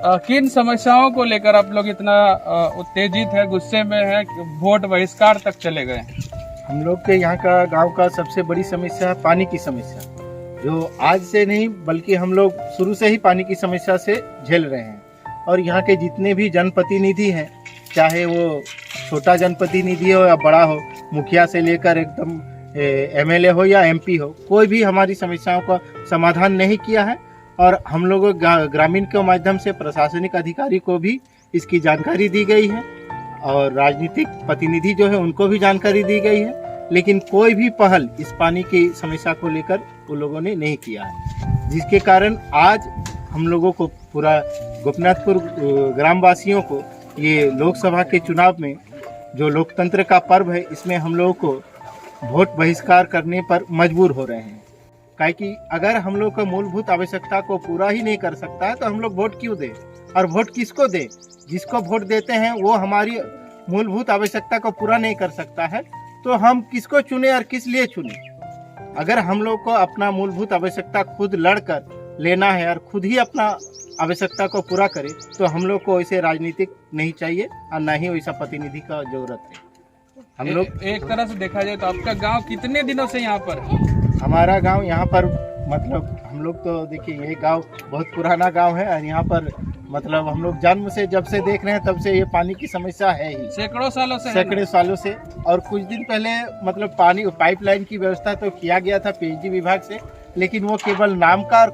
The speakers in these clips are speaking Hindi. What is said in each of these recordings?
किन समस्याओं को लेकर आप लोग इतना उत्तेजित है, गुस्से में है, वोट बहिष्कार तक चले गए? हम लोग के यहाँ का गांव का सबसे बड़ी समस्या है पानी की समस्या, जो आज से नहीं बल्कि हम लोग शुरू से ही पानी की समस्या से झेल रहे हैं। और यहाँ के जितने भी जनप्रतिनिधि हैं, चाहे वो छोटा जनप्रतिनिधि हो या बड़ा हो, मुखिया से लेकर एकदम एमएलए हो या एमपी हो, कोई भी हमारी समस्याओं का समाधान नहीं किया है। और हम लोगों ग्रामीण के माध्यम से प्रशासनिक अधिकारी को भी इसकी जानकारी दी गई है और राजनीतिक प्रतिनिधि जो है उनको भी जानकारी दी गई है, लेकिन कोई भी पहल इस पानी की समस्या को लेकर उन लोगों ने नहीं किया है, जिसके कारण आज हम लोगों को पूरा गोपीनाथपुर ग्रामवासियों को ये लोकसभा के चुनाव में जो लोकतंत्र का पर्व है, इसमें हम लोगों को वोट बहिष्कार करने पर मजबूर हो रहे हैं। काहे कि अगर हम लोग का मूलभूत आवश्यकता को पूरा ही नहीं कर सकता है तो हम लोग वोट क्यों दें? और वोट किसको दें? जिसको वोट देते हैं वो हमारी मूलभूत आवश्यकता को पूरा नहीं कर सकता है, तो हम किसको चुने और किस लिए चुने? अगर हम लोग को अपना मूलभूत आवश्यकता खुद लड़कर लेना है और खुद ही अपना आवश्यकता को पूरा करे, तो हम लोग को ऐसे राजनीतिक नहीं चाहिए और ना ही वैसा प्रतिनिधि का जरूरत है। हम लोग एक तरह से देखा जाए तो आपका गांव कितने दिनों से यहाँ पर है? हमारा गांव यहाँ पर मतलब हम लोग तो देखिए ये गांव बहुत पुराना गांव है और यहाँ पर मतलब हम लोग जन्म से जब से देख रहे हैं तब से ये पानी की समस्या है ही, सैकड़ों सालों से। और कुछ दिन पहले मतलब पानी पाइपलाइन की व्यवस्था तो किया गया था पीएचडी विभाग से, लेकिन वो केवल नाम का और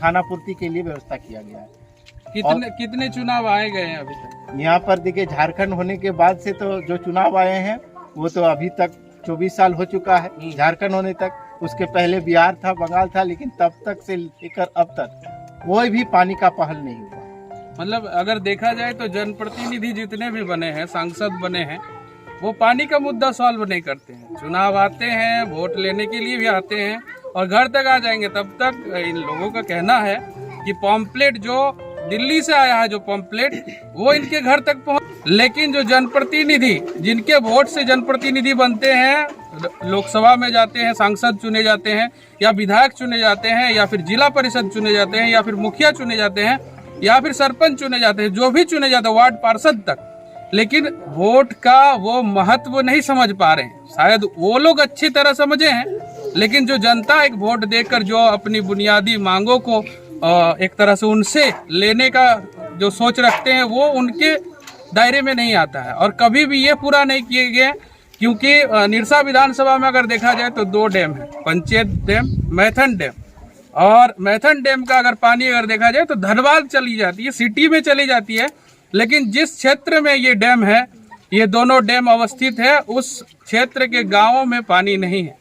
खाना पूर्ति के लिए व्यवस्था किया गया है। कितने चुनाव आए गए हैं अभी तक? यहाँ पर देखिए झारखंड होने के बाद से तो जो चुनाव आए हैं वो तो अभी तक 24 साल हो चुका है झारखंड होने तक। उसके पहले बिहार था, बंगाल था, लेकिन तब तक से लेकर अब तक कोई भी पानी का पहल नहीं हुआ। मतलब अगर देखा जाए तो जनप्रतिनिधि जितने भी बने हैं, सांसद बने हैं, वो पानी का मुद्दा सॉल्व नहीं करते हैं। चुनाव आते हैं, वोट लेने के लिए भी आते हैं और घर तक आ जाएंगे, तब तक इन लोगों का कहना है कि पॉम्पलेट जो दिल्ली से आया है, जो पॉम्पलेट वो इनके घर तक पहुंच। लेकिन जो जनप्रतिनिधि, जिनके वोट से जनप्रतिनिधि बनते हैं, लोकसभा में जाते हैं, सांसद चुने जाते हैं या विधायक चुने जाते हैं या फिर जिला परिषद चुने जाते हैं या फिर मुखिया चुने जाते हैं या फिर सरपंच चुने जाते हैं, जो भी चुने जाते हैं, वार्ड पार्षद तक, लेकिन वोट का वो महत्व नहीं समझ पा रहे हैं। शायद वो लोग अच्छी तरह समझे हैं, लेकिन जो जनता एक वोट देकर जो अपनी बुनियादी मांगों को एक तरह से उनसे लेने का जो सोच रखते हैं, वो उनके दायरे में नहीं आता है और कभी भी ये पूरा नहीं किए गए। क्योंकि निरसा विधानसभा में अगर देखा जाए तो 2 डैम है, पंचेत डैम, मैथन डैम। और मैथन डैम का अगर पानी अगर देखा जाए तो धनबाद चली जाती है, सिटी में चली जाती है, लेकिन जिस क्षेत्र में ये डैम है, ये दोनों डैम अवस्थित है, उस क्षेत्र के गांवों में पानी नहीं है।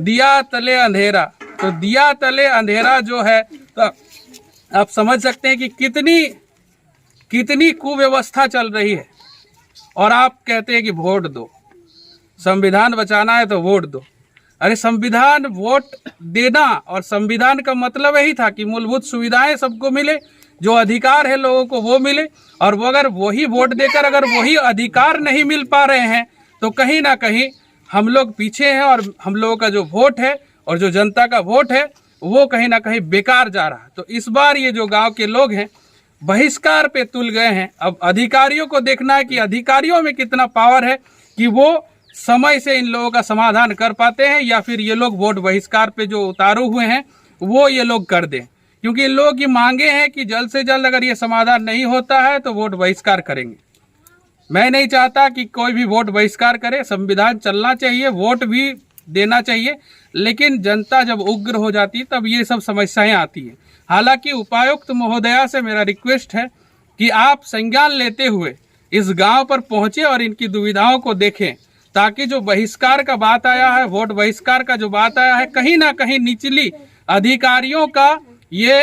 दिया तले अंधेरा, तो दिया तले अंधेरा जो है, तो आप समझ सकते हैं कि कितनी कुव्यवस्था चल रही है। और आप कहते हैं कि वोट दो, संविधान बचाना है तो वोट दो। अरे संविधान वोट देना और संविधान का मतलब यही था कि मूलभूत सुविधाएं सबको मिले, जो अधिकार है लोगों को वो मिले। और वो अगर वही वोट देकर अगर वही अधिकार नहीं मिल पा रहे हैं तो कहीं ना कहीं हम लोग पीछे हैं और हम लोगों का जो वोट है और जो जनता का वोट है वो कहीं ना कहीं बेकार जा रहा है। तो इस बार ये जो गांव के लोग हैं बहिष्कार पे तुल गए हैं। अब अधिकारियों को देखना है कि अधिकारियों में कितना पावर है कि वो समय से इन लोगों का समाधान कर पाते हैं, या फिर ये लोग वोट बहिष्कार पे जो उतारू हुए हैं वो ये लोग कर दें। क्योंकि इन लोगों की मांगे हैं कि जल्द से जल्द अगर ये समाधान नहीं होता है तो वोट बहिष्कार करेंगे। मैं नहीं चाहता कि कोई भी वोट बहिष्कार करे, संविधान चलना चाहिए, वोट भी देना चाहिए, लेकिन जनता जब उग्र हो जाती है तब ये सब समस्याएं आती हैं। हालांकि उपायुक्त महोदया से मेरा रिक्वेस्ट है कि आप संज्ञान लेते हुए इस गांव पर पहुंचे और इनकी दुविधाओं को देखें, ताकि जो बहिष्कार का बात आया है, वोट बहिष्कार का जो बात आया है, कहीं ना कहीं निचली अधिकारियों का ये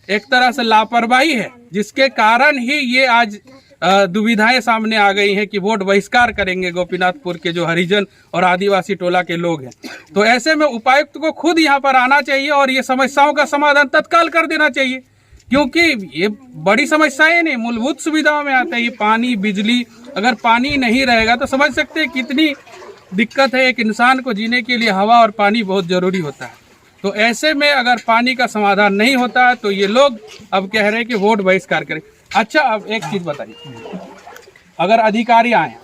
एक तरह से लापरवाही है, जिसके कारण ही ये आज दुविधाएं सामने आ गई हैं कि वोट बहिष्कार करेंगे गोपीनाथपुर के जो हरिजन और आदिवासी टोला के लोग हैं। तो ऐसे में उपायुक्त को खुद यहाँ पर आना चाहिए और ये समस्याओं का समाधान तत्काल कर देना चाहिए, क्योंकि ये बड़ी समस्याएं नहीं, मूलभूत सुविधाओं में आते हैं। ये पानी, बिजली, अगर पानी नहीं रहेगा तो समझ सकते हैं कितनी दिक्कत है। एक इंसान को जीने के लिए हवा और पानी बहुत जरूरी होता है। तो ऐसे में अगर पानी का समाधान नहीं होता है तो ये लोग अब कह रहे हैं कि वोट बहिष्कार करें। अच्छा, अब एक चीज बताइए, अगर अधिकारी आए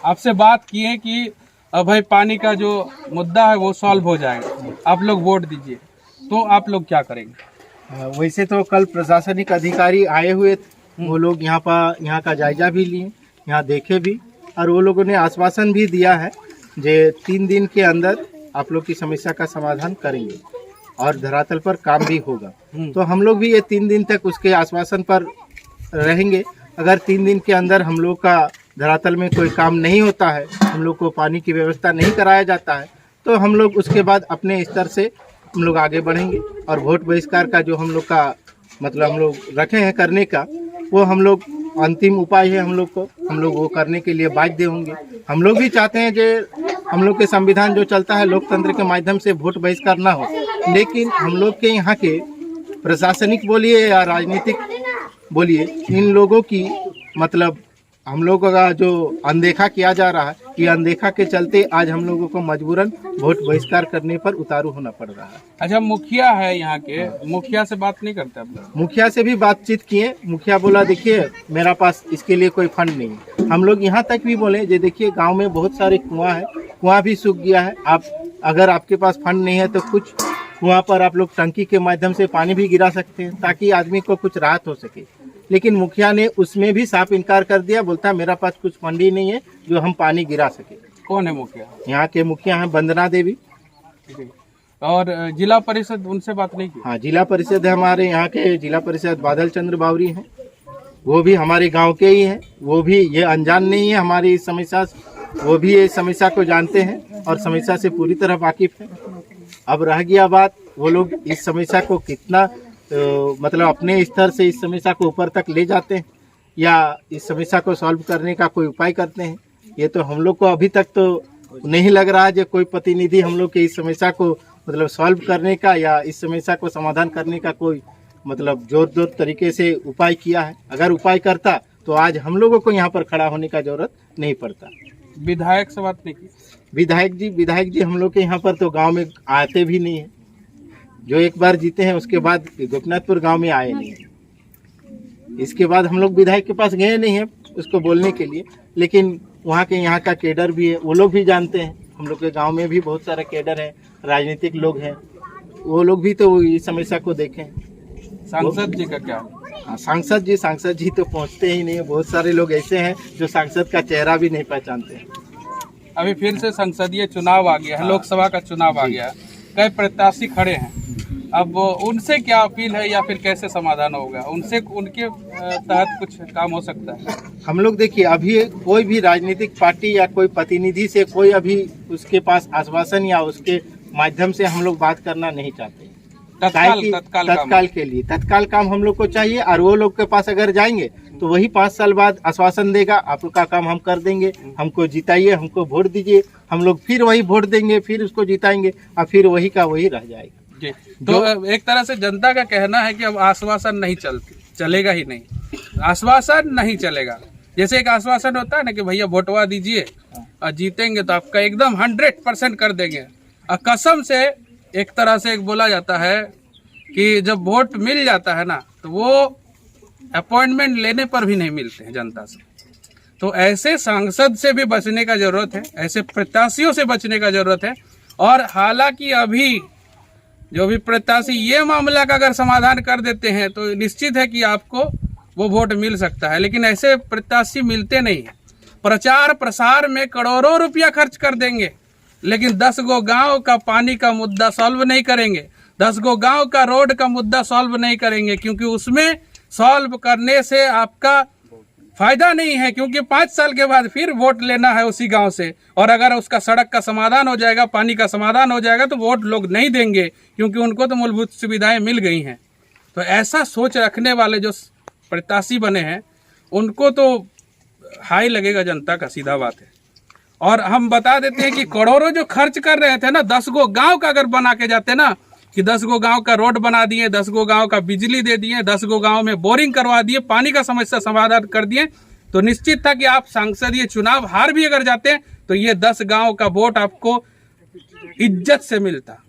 आपसे बात किए कि भाई पानी का जो मुद्दा है वो सॉल्व हो जाएगा, आप लोग वोट दीजिए, तो आप लोग क्या करेंगे? वैसे तो कल प्रशासनिक अधिकारी आए हुए थे, वो लोग यहाँ का जायजा भी लिए, यहाँ देखे भी, और वो लोगों ने आश्वासन भी दिया है जे 3 दिन के अंदर आप लोग की समस्या का समाधान करेंगे और धरातल पर काम भी होगा। तो हम लोग भी ये 3 दिन तक उसके आश्वासन पर रहेंगे। अगर 3 दिन के अंदर हम लोग का धरातल में कोई काम नहीं होता है, हम लोग को पानी की व्यवस्था नहीं कराया जाता है, तो हम लोग उसके बाद अपने स्तर से हम लोग आगे बढ़ेंगे और वोट बहिष्कार का जो हम लोग का मतलब हम लोग रखे हैं करने का, वो हम लोग अंतिम उपाय है हम लोग वो करने के लिए बाध्य होंगे। हम लोग भी चाहते हैं जो हम लोग के संविधान जो चलता है लोकतंत्र के माध्यम से वोट बहिष्कार ना हो, लेकिन हम लोग के यहाँ के प्रशासनिक बोलिए या राजनीतिक बोलिए, इन लोगों की मतलब हम लोगों का जो अनदेखा किया जा रहा है, ये अनदेखा के चलते आज हम लोगों को मजबूरन वोट बहिष्कार करने पर उतारू होना पड़ रहा है। अच्छा, मुखिया है यहाँ के, मुखिया से बात नहीं करते आप लोग? मुखिया से भी बातचीत किए, मुखिया बोला देखिए मेरा पास इसके लिए कोई फंड नहीं है। हम लोग यहाँ तक भी बोले जो देखिए गांव में बहुत सारे कुआं है, कुआं भी सूख गया है, आप अगर आपके पास फंड नहीं है तो कुछ कुआं पर आप लोग टंकी के माध्यम से पानी भी गिरा सकते हैं ताकि आदमी को कुछ राहत हो सके। लेकिन मुखिया ने उसमें भी साफ इनकार कर दिया, बोलता मेरा पास कुछ फंड ही नहीं है जो हम पानी गिरा सके। कौन है मुखिया? यहाँ के मुखिया हैं वंदना देवी। और जिला परिषद, उनसे बात नहीं की? हाँ, जिला परिषद है हमारे यहाँ के जिला परिषद बादल चंद्र बावरी हैं, वो भी हमारे गांव के ही हैं, वो भी ये अनजान नहीं है हमारी इस समस्या, वो भी इस समस्या को जानते हैं और समस्या से पूरी तरह वाकिफ है। अब रह गया बात वो लोग इस समस्या को कितना मतलब अपने स्तर से इस समस्या को ऊपर तक ले जाते हैं या इस समस्या को सॉल्व करने का कोई उपाय करते हैं, ये तो हम लोग को अभी तक तो नहीं लग रहा है जो कोई प्रतिनिधि हम लोग के इस समस्या को मतलब सॉल्व करने का या इस समस्या को समाधान करने का कोई मतलब जोर तरीके से उपाय किया है। अगर उपाय करता तो आज हम लोगों को यहाँ पर खड़ा होने का जरूरत नहीं पड़ता। विधायक से बात नहीं की? विधायक जी हम लोग के यहाँ पर तो गांव में आते भी नहीं है, जो एक बार जीते हैं उसके बाद गोपीनाथपुर गांव में आए नहीं है। इसके बाद हम लोग विधायक के पास गए नहीं है उसको बोलने के लिए, लेकिन वहाँ के यहाँ का कैडर भी है, वो लोग भी जानते हैं। हम लोग के गांव में भी बहुत सारा कैडर है, राजनीतिक लोग हैं, वो लोग भी तो इस समस्या को देखें। सांसद जी का क्या? हाँ, सांसद जी तो पहुँचते ही नहीं है। बहुत सारे लोग ऐसे हैं जो सांसद का चेहरा भी नहीं पहचानते हैं। अभी फिर से संसदीय चुनाव आ गया है, लोकसभा का चुनाव आ गया है, कई प्रत्याशी खड़े हैं, अब उनसे क्या अपील है या फिर कैसे समाधान होगा? उनसे उनके तहत कुछ काम हो सकता है? हम लोग देखिए अभी कोई भी राजनीतिक पार्टी या कोई प्रतिनिधि से कोई अभी उसके पास आश्वासन या उसके माध्यम से हम लोग बात करना नहीं चाहते। तत्काल काम हम लोग को चाहिए, और वो लोग के पास अगर जाएंगे तो वही 5 साल बाद आश्वासन देगा आपका काम हम कर देंगे, हमको जिताइए, हमको वोट दीजिए, हम लोग फिर वही वोट देंगे, फिर उसको जिताएंगे और फिर वही का वही रह जाएगा। तो एक तरह से जनता का कहना है कि अब आश्वासन नहीं चलेगा ही नहीं, आश्वासन नहीं चलेगा। जैसे एक आश्वासन होता है ना कि भैया वोटवा दीजिए और जीतेंगे तो आपका एकदम 100% कर देंगे, और कसम से एक तरह से एक बोला जाता है कि जब वोट मिल जाता है ना तो वो अपॉइंटमेंट लेने पर भी नहीं मिलते हैं जनता से। तो ऐसे सांसद से भी बचने का जरूरत है, ऐसे प्रत्याशियों से बचने का जरूरत है। और हालांकि अभी जो भी प्रत्याशी ये मामला का अगर समाधान कर देते हैं तो निश्चित है कि आपको वो वोट मिल सकता है, लेकिन ऐसे प्रत्याशी मिलते नहीं है। प्रचार प्रसार में करोड़ों रुपया खर्च कर देंगे, लेकिन 10 गो गांव का पानी का मुद्दा सॉल्व नहीं करेंगे, 10 गो गांव का रोड का मुद्दा सॉल्व नहीं करेंगे, क्योंकि उसमें सॉल्व करने से आपका फायदा नहीं है, क्योंकि 5 साल के बाद फिर वोट लेना है उसी गांव से। और अगर उसका सड़क का समाधान हो जाएगा, पानी का समाधान हो जाएगा तो वोट लोग नहीं देंगे, क्योंकि उनको तो मूलभूत सुविधाएं मिल गई हैं। तो ऐसा सोच रखने वाले जो प्रत्याशी बने हैं उनको तो हाई लगेगा जनता का, सीधा बात है। और हम बता देते हैं कि करोड़ों जो खर्च कर रहे थे ना, 10 गो गांव का अगर बना के जाते ना कि 10 गो गांव का रोड बना दिए, 10 गो गांव का बिजली दे दिए, 10 गो गांव में बोरिंग करवा दिए, पानी का समस्या समाधान कर दिए, तो निश्चित था कि आप संसदीय चुनाव हार भी अगर जाते हैं तो ये 10 गांव का वोट आपको इज्जत से मिलता।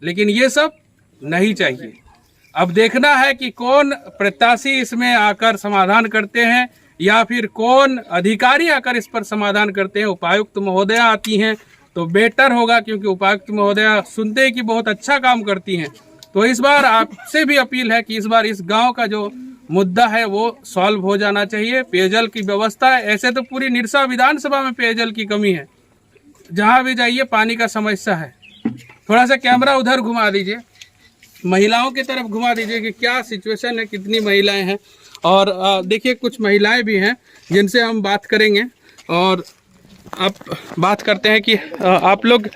लेकिन ये सब नहीं चाहिए। अब देखना है कि कौन प्रत्याशी इसमें आकर समाधान करते हैं या फिर कौन अधिकारी आकर इस पर समाधान करते हैं। उपायुक्त महोदया आती हैं तो बेटर होगा, क्योंकि उपायुक्त महोदया सुनते हैं कि बहुत अच्छा काम करती हैं। तो इस बार आपसे भी अपील है कि इस बार इस गांव का जो मुद्दा है वो सॉल्व हो जाना चाहिए। पेयजल की व्यवस्था है, ऐसे तो पूरी निरसा विधानसभा में पेयजल की कमी है, जहां भी जाइए पानी का समस्या है। थोड़ा सा कैमरा उधर घुमा दीजिए, महिलाओं की तरफ घुमा दीजिए कि क्या सिचुएशन है, कितनी महिलाएं हैं। और देखिए कुछ महिलाएं भी हैं जिनसे हम बात करेंगे। और आप बात करते हैं कि आप लोग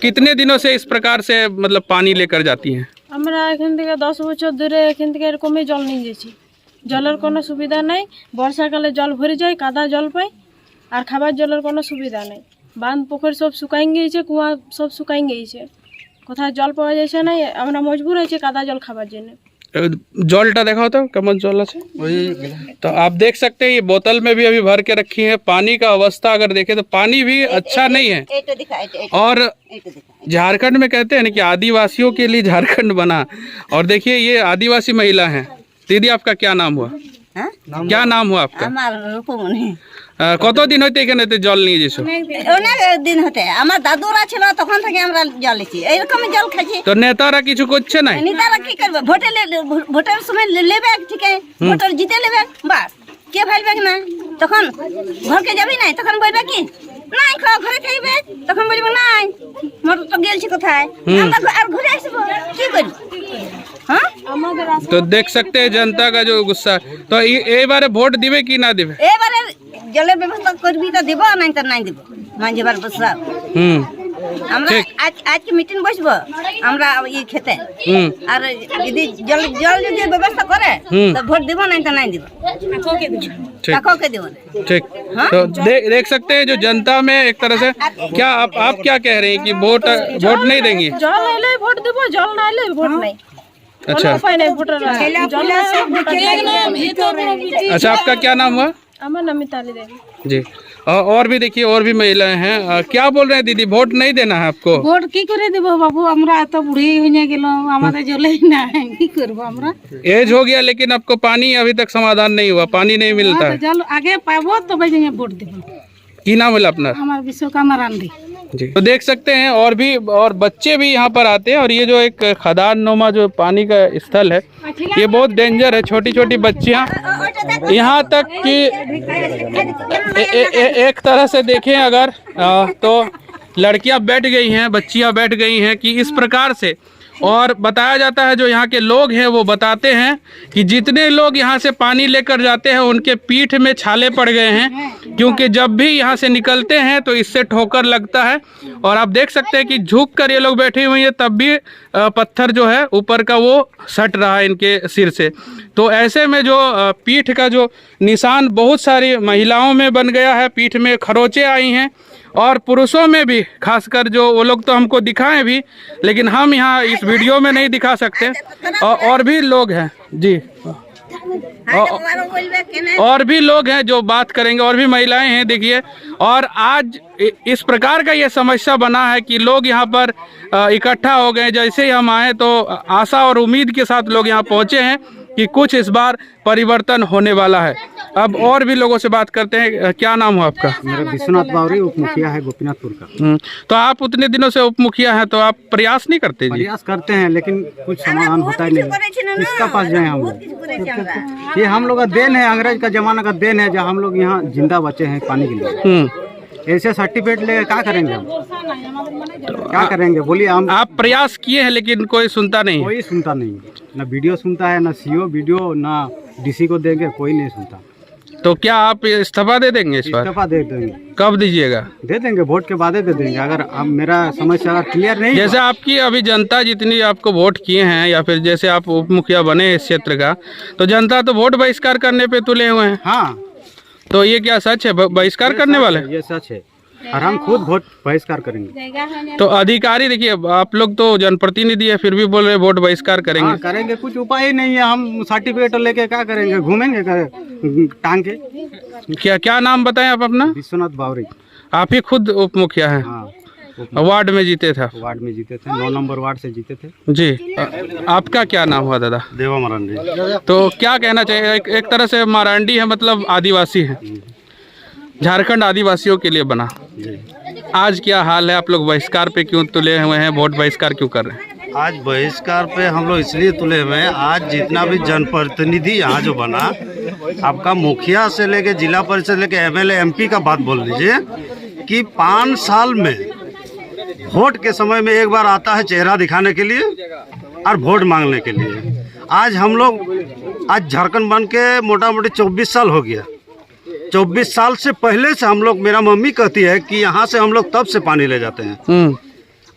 कितने दिनों से इस प्रकार से मतलब पानी लेकर जाती हैं? আমরা এখান থেকে 10 বছর ধরে এখান থেকে এরকমই জল নিয়ে যাচ্ছি। জলের কোনো সুবিধা নাই, বর্ষাকালে জল ভরে যায়, কাদা জল পাই, আর খাবার জলের কোনো সুবিধা নেই। বাঁধ পুকুর সব শুকাই গিয়েছে, কুয়া সব শুকাই গিয়েছে, কোথাও জল পাওয়া যাচ্ছে না। আমরা মজবুর হয়েছে কাদা জল খাবার জন্য। জলটা দেখাও तो কেমন জল আছে। तो आप देख सकते हैं ये बोतल में भी अभी भर के रखी है। पानी का अवस्था अगर देखें तो पानी भी अच्छा नहीं है। और झारखंड में कहते हैं ना कि आदिवासियों के लिए झारखंड बना। और देखिए ये आदिवासी महिला हैं। दीदी आपका क्या नाम हुआ? क्या नाम हुआ आपका? কত দিন হইতে এখানে জল নিয়ে যেছো? অনেক দিন হতে আমার দাদুরা ছিল তখন থেকে আমরা জল নিচ্ছি, এইরকমই জল খাচ্ছি। তো নেতারা কিছু করছে না? নেতারা কি করবে? ভোটের সময় নেবে, ঠিক আছে, ভোটার জিতে নেবে, বাস কে ফেলবে না। তখন ঘরকে যাবি নাই, তখন বলবে কি নাই খাও ঘরে খাইবে, তখন বলবো নাই মোটর তো গেলছি কোথায়, আমরা আর ঘুরে আসবো কি করি। हाँ तो देख सकते हैं जनता का जो गुस्सा। तो ये बारे वोट दिवे कि ना दिवे? এবারে জলের ব্যবস্থা করবি তো দিব, নাই তো নাই দিব। মাঝেবার বসা আমরা আজকে মিটিং বসবো আমরা এই খেতে, আর যদি জল যদি ব্যবস্থা করে তো ভোট দিব, নাই তো নাই দিব। ठीक। तो देख सकते हैं जो जनता में एक तरह से क्या आप क्या कह रहे हैं कि वोट नहीं देंगे? জল এলে ভোট দিব, জল না এলে ভোট নাই। अच्छा अच्छा, आपका क्या नाम हुआ? আমার নাম মিতালি দেবী। जी। और भी देखिए और भी महिलाएं हैं। क्या बोल रहे हैं दीदी, वोट नहीं देना है आपको? ভোট কি করে দেব বাবু, আমরা এত বুড়ি হয়ে গেল, আমাদের জলেই না, কি করব আমরা। एज हो गया लेकिन आपको पानी अभी तक समाधान नहीं हुआ, पानी नहीं मिलता है। জল আগে পাবো তবে যাই ভোট দেব। की नाम है अपना? আমার বিশ্বকর্মা রান্ডি। जी। तो देख सकते हैं और बच्चे भी यहाँ पर आते हैं। और ये जो एक खदान नुमा जो पानी का स्थल है ये बहुत डेंजर है। छोटी छोटी बच्चियाँ यहाँ तक कि एक तरह से देखें अगर तो लड़कियाँ बैठ गई हैं, बच्चियाँ बैठ गई हैं कि इस प्रकार से। और बताया जाता है जो यहाँ के लोग हैं वो बताते हैं कि जितने लोग यहाँ से पानी लेकर जाते हैं उनके पीठ में छाले पड़ गए हैं, क्योंकि जब भी यहाँ से निकलते हैं तो इससे ठोकर लगता है। और आप देख सकते हैं कि झुक कर ये लोग बैठी हुई हैं, तब भी पत्थर जो है ऊपर का वो सट रहा है इनके सिर से। तो ऐसे में जो पीठ का जो निशान बहुत सारी महिलाओं में बन गया है, पीठ में खरोंचे आई हैं। और पुरुषों में भी, खासकर जो वो लोग तो हमको दिखाएं भी, लेकिन हम यहाँ इस वीडियो में नहीं दिखा सकते। और भी लोग हैं जी, और भी लोग हैं जो बात करेंगे, और भी महिलाएं हैं देखिए। और आज इस प्रकार का ये समस्या बना है कि लोग यहाँ पर इकट्ठा हो गए। जैसे ही हम आए तो आशा और उम्मीद के साथ लोग यहाँ पहुँचे हैं कि कुछ इस बार परिवर्तन होने वाला है। अब और भी लोगों से बात करते हैं। क्या नाम हो आपका? मेरा विश्वनाथ बावरी, उप मुखिया है गोपीनाथपुर का। तो आप उतने दिनों से उप मुखिया हैं तो आप प्रयास नहीं करते? जी, प्रयास करते हैं लेकिन कुछ समाधान होता ही नहीं। किसका पास जाए हम लोग? ये हम लोग का देन है, अंग्रेज का जमाना का देन है, जब हम लोग यहाँ जिंदा बचे हैं पानी के लिए। ऐसे सर्टिफिकेट ले क्या करेंगे हम? क्या करेंगे बोलिए? हम आप प्रयास किए हैं लेकिन कोई सुनता नहीं? कोई सुनता नहीं, ना वीडियो सुनता है, ना सीओ वीडियो, ना डीसी को देंगे, कोई नहीं सुनता। तो क्या आप इस्तीफा दे देंगे इस बार? इस्तीफा दे देंगे। कब दीजिएगा? दे देंगे, वोट के बाद दे देंगे। अगर अब मेरा समस्या अगर क्लियर नहीं, जैसे आपकी अभी जनता जितनी आपको वोट किए हैं, या फिर जैसे आप उप मुखिया बने इस क्षेत्र का, तो जनता तो वोट बहिष्कार करने पे तुले हुए हैं। हाँ, तो ये क्या सच है, बहिष्कार करने वाले? ये सच है, और हम खुद वोट बहिष्कार करेंगे। तो अधिकारी देखिए, आप लोग तो जनप्रतिनिधि है, फिर भी बोल रहे वोट बहिष्कार करेंगे। हाँ, करेंगे, कुछ उपाय ही नहीं है। हम सर्टिफिकेट लेके क्या करेंगे? घूमेंगे टांग के। क्या नाम बताएं आप अपना? विश्वनाथ बावरी। आप ही खुद उप मुखिया हैं? हाँ। वार्ड में जीते थे? वार्ड में जीते थे, 9 नंबर वार्ड से जीते थे जी। आपका क्या नाम हुआ दादा? देवा मरांडी। तो क्या कहना चाहिए, एक तरह से मरांडी है मतलब आदिवासी है, झारखंड आदिवासियों के लिए बना, आज क्या हाल है? आप लोग बहिष्कार पे क्यों तुले हुए हैं, वोट बहिष्कार क्यों कर रहे हैं? आज बहिष्कार पे हम लोग इसलिए तुले हुए हैं, आज जितना भी जनप्रतिनिधि यहाँ जो बना, आपका मुखिया से लेके जिला परिषद लेके एमएलए एमपी का बात बोल लीजिए कि 5 साल में वोट के समय में एक बार आता है चेहरा दिखाने के लिए और वोट मांगने के लिए। आज हम लोग आज झारखंड बन के मोटा मोटी 24 साल हो गया। 24 साल से पहले से हम लोग, मेरा मम्मी कहती है कि यहाँ से हम लोग तब से पानी ले जाते हैं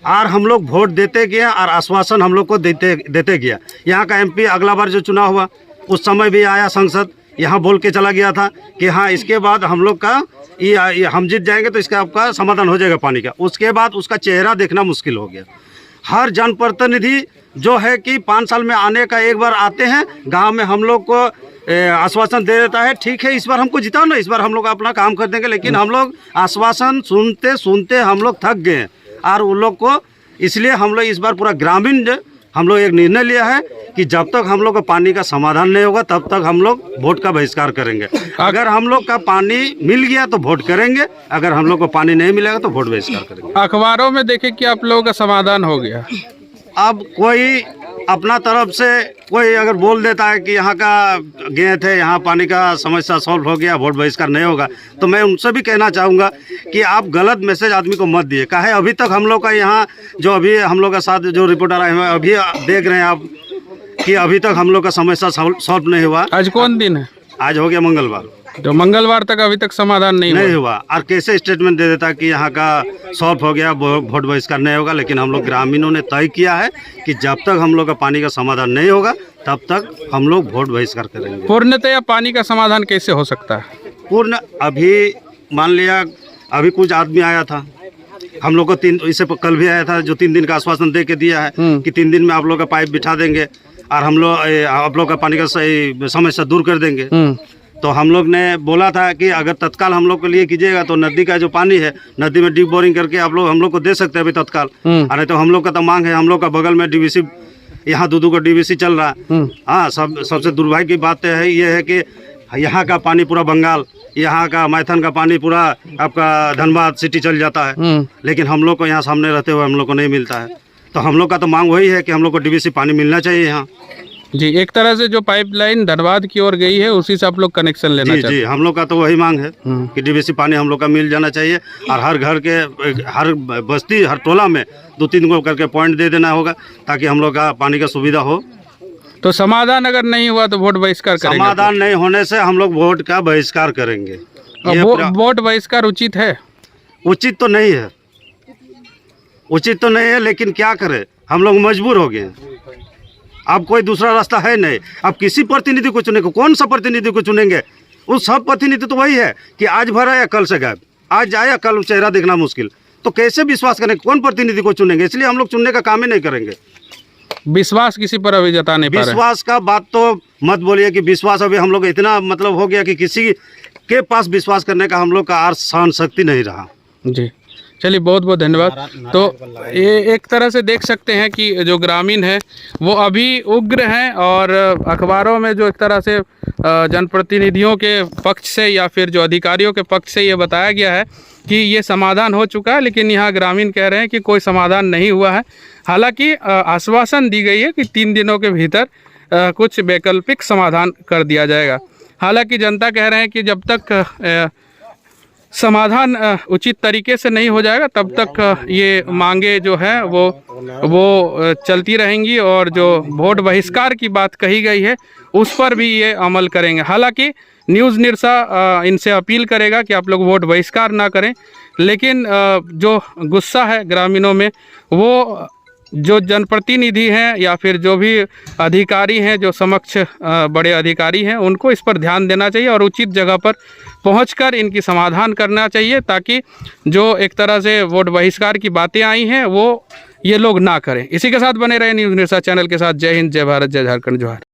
और हम लोग वोट देते गया और आश्वासन हम लोग को देते गया। यहाँ का एमपी अगला बार जो चुनाव हुआ उस समय भी आया संसद, यहाँ बोल के चला गया था कि हाँ इसके बाद हम लोग का ये हम जीत जाएंगे तो इसका आपका समाधान हो जाएगा पानी का। उसके बाद उसका चेहरा देखना मुश्किल हो गया। हर जनप्रतिनिधि जो है कि 5 साल में आने का एक बार आते हैं, गांव में हम लोग को आश्वासन दे देता है, ठीक है इस बार हमको जिताओ ना, इस बार हम लोग अपना काम कर देंगे। लेकिन हम लोग आश्वासन सुनते सुनते हम लोग थक गए हैं और उन लोग को, इसलिए हम लोग इस बार पूरा ग्रामीण हम लोग एक निर्णय लिया है कि जब तक हम लोग का पानी का समाधान नहीं होगा तब तक हम लोग वोट का बहिष्कार करेंगे। अगर हम लोग का पानी मिल गया तो वोट करेंगे, अगर हम लोग को पानी नहीं मिलेगा तो वोट बहिष्कार करेंगे। अखबारों में देखे कि आप लोगों का समाधान हो गया, अब कोई अपना तरफ से कोई अगर बोल देता है कि यहाँ का गए थे, यहाँ पानी का समस्या सॉल्व हो गया, वोट बहिष्कार नहीं होगा, तो मैं उनसे भी कहना चाहूँगा कि आप गलत मैसेज आदमी को मत दिए। काहे अभी तक हम लोग का यहाँ जो अभी हम लोग का साथ जो रिपोर्टर आए हैं अभी देख रहे हैं आप कि अभी तक हम लोग का समस्या सॉल्व नहीं हुआ। आज कौन दिन है? आज हो गया मंगलवार, तो मंगलवार तक अभी तक समाधान नहीं हुआ। और कैसे स्टेटमेंट दे देता कि यहाँ का सॉल्व हो गया, वोट बहिष्कार नहीं होगा। लेकिन हम लोग ग्रामीणों ने तय किया है कि जब तक हम लोग का पानी का समाधान नहीं होगा तब तक हम लोग वोट बहिष्कार करेंगे। पूर्णतया पानी का समाधान कैसे हो सकता है? पूर्ण अभी मान लिया अभी कुछ आदमी आया था, हम लोग को इससे कल भी आया था जो 3 दिन का आश्वासन दे के दिया है कि 3 दिन में आप लोग का पाइप बिठा देंगे और हम लोग आप लोग का पानी का समस्या दूर कर देंगे। तो हम लोग ने बोला था कि अगर तत्काल हम लोग के लिए कीजिएगा तो नदी का जो पानी है, नदी में डीप बोरिंग करके आप लोग हम लोग को दे सकते हैं अभी तत्काल। अरे तो हम लोग का तो मांग है, हम लोग का बगल में डीवीसी, यहाँ 2 का डीवीसी चल रहा है। हाँ, सबसे दुर्भाग्य की बात ये है कि यहाँ का पानी पूरा बंगाल, यहाँ का मैथन का पानी पूरा आपका धनबाद सिटी चल जाता है, लेकिन हम लोग को यहाँ सामने रहते हुए हम लोग को नहीं मिलता है। तो हम लोग का तो मांग वही है कि हम लोग को डीवीसी पानी मिलना चाहिए यहाँ। जी, एक तरह से जो पाइपलाइन धनबाद की ओर गई है उसी से आप लोग कनेक्शन लेना चाहते हैं? जी, हम लोग का तो वही मांग है कि डीवीसी पानी हम लोग का मिल जाना चाहिए और हर घर के, हर बस्ती, हर टोला में 2-3 को करके पॉइंट दे देना होगा ताकि हम लोग का पानी का सुविधा हो। तो समाधान अगर नहीं हुआ तो वोट बहिष्कार करेंगे? समाधान नहीं होने से हम लोग वोट का बहिष्कार करेंगे। वोट बहिष्कार उचित है? उचित तो नहीं है, उचित तो नहीं है, लेकिन क्या करें, हम लोग मजबूर हो गए। अब कोई दूसरा रास्ता है नहीं। अब किसी प्रतिनिधि को चुनेंगे, कौन सा प्रतिनिधि को चुनेंगे? उस सब प्रतिनिधि तो वही है कि आज भरा या कल से गायब, आज आया कल चेहरा देखना मुश्किल। तो कैसे विश्वास करें, कौन प्रतिनिधि को चुनेंगे? इसलिए हम लोग चुनने का काम ही नहीं करेंगे। विश्वास किसी पर अभी जता नहीं पा रहे। विश्वास का बात तो मत बोलिए कि विश्वास अभी हम लोग इतना मतलब हो गया कि किसी के पास विश्वास करने का हम लोग का सहन शक्ति नहीं रहा। जी, चलिए बहुत बहुत धन्यवाद। तो ये एक तरह से देख सकते हैं कि जो ग्रामीण है वो अभी उग्र हैं और अखबारों में जो एक तरह से जनप्रतिनिधियों के पक्ष से या फिर जो अधिकारियों के पक्ष से ये बताया गया है कि ये समाधान हो चुका है, लेकिन यहाँ ग्रामीण कह रहे हैं कि कोई समाधान नहीं हुआ है। हालांकि आश्वासन दी गई है कि 3 दिनों के भीतर कुछ वैकल्पिक समाधान कर दिया जाएगा। हालांकि जनता कह रहे हैं कि जब तक समाधान उचित तरीके से नहीं हो जाएगा तब तक ये मांगे जो है वो चलती रहेंगी और जो वोट बहिष्कार की बात कही गई है उस पर भी ये अमल करेंगे। हालांकि न्यूज़ निरसा इनसे अपील करेगा कि आप लोग वोट बहिष्कार ना करें, लेकिन जो गुस्सा है ग्रामीणों में वो जो जनप्रतिनिधि हैं या फिर जो भी अधिकारी हैं, जो समक्ष बड़े अधिकारी हैं, उनको इस पर ध्यान देना चाहिए और उचित जगह पर पहुंचकर इनकी समाधान करना चाहिए ताकि जो एक तरह से वोट बहिष्कार की बातें आई हैं वो ये लोग ना करें। इसी के साथ बने रहे न्यूज़ निरसा चैनल के साथ। जय हिंद, जय भारत, जय झारखंड, जोहार।